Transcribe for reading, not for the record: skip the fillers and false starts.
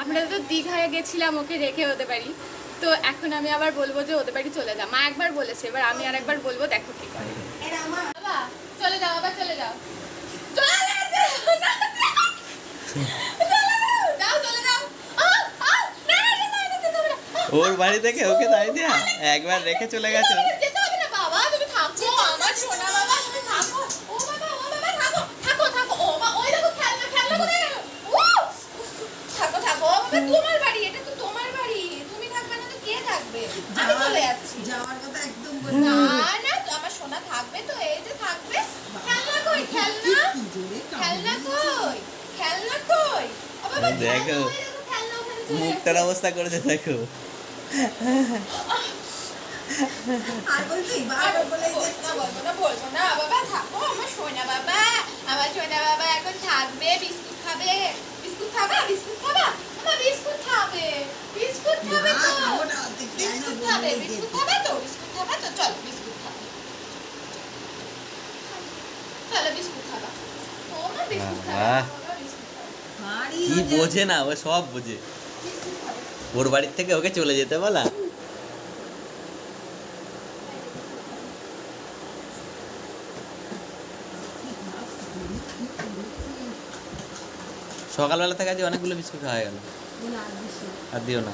আমরা তো দীঘায় গেছিলাম ওকে রেখে ওদের বাড়ি, তো এখন আমি আবার বলবো যে ওদের বাড়ি চলে যা। মা একবার বলেছে, এবার আমি আর একবার বলবো, দেখো কি করে। বাবা চলে যাও, আবার চলে যাও, ওর বাড়ি থেকে ওকে তাই দিয়া একবার রেখে চলে গেছে। বাবা তুমি থাকো, আমার সোনা বাবা, তুমি থাকো। ও বাবা, ও বাবা, থাকো থাকো থাকো। ও মা, ওই দেখো খেলনা খেলনা করে গেল। থাকো থাকো, ও বাবা তোমার বাড়ি, এটা তো তোমার বাড়ি, তুমি থাকবে না তো কে থাকবে? আমি চলে যাচ্ছি। যাওয়ার কথা একদম না না, তো আমার সোনা থাকবে তো, এই যে থাকবে। খেলনা কই? খেলনা খেলনা কই? খেলনা কই? ও বাবা দেখো খেলনা ওখানে চলে মুখটার অবস্থা করেছে দেখো। আর বলবি বাবা বলে বলবো না বাবা, থাকো আমার সোনা বাবা। আমার সোনা বাবা এখন থাকবে, বিস্কুট খাবে। বিস্কুট খাবা? বিস্কুট খাবা? আমার বিস্কুট খাবে, বিস্কুট খাবে তো, বিস্কুট খাবে, বিস্কুট খাবে তো, বিস্কুট খাবে তো, চলো বিস্কুট খাবে, চলো বিস্কুট খাবা। ও মা বিস্কুট খাবে, বাহ। ও বিস্কুট খাবে, কি বোঝে না, ও সব বোঝে। বিস্কুট খাবে। ওর বাড়ির থেকে ওকে চলে যেতে বলা। সকালবেলা থেকে আজ অনেকগুলো বিস্কুট খাওয়া গেল। আর দিও না।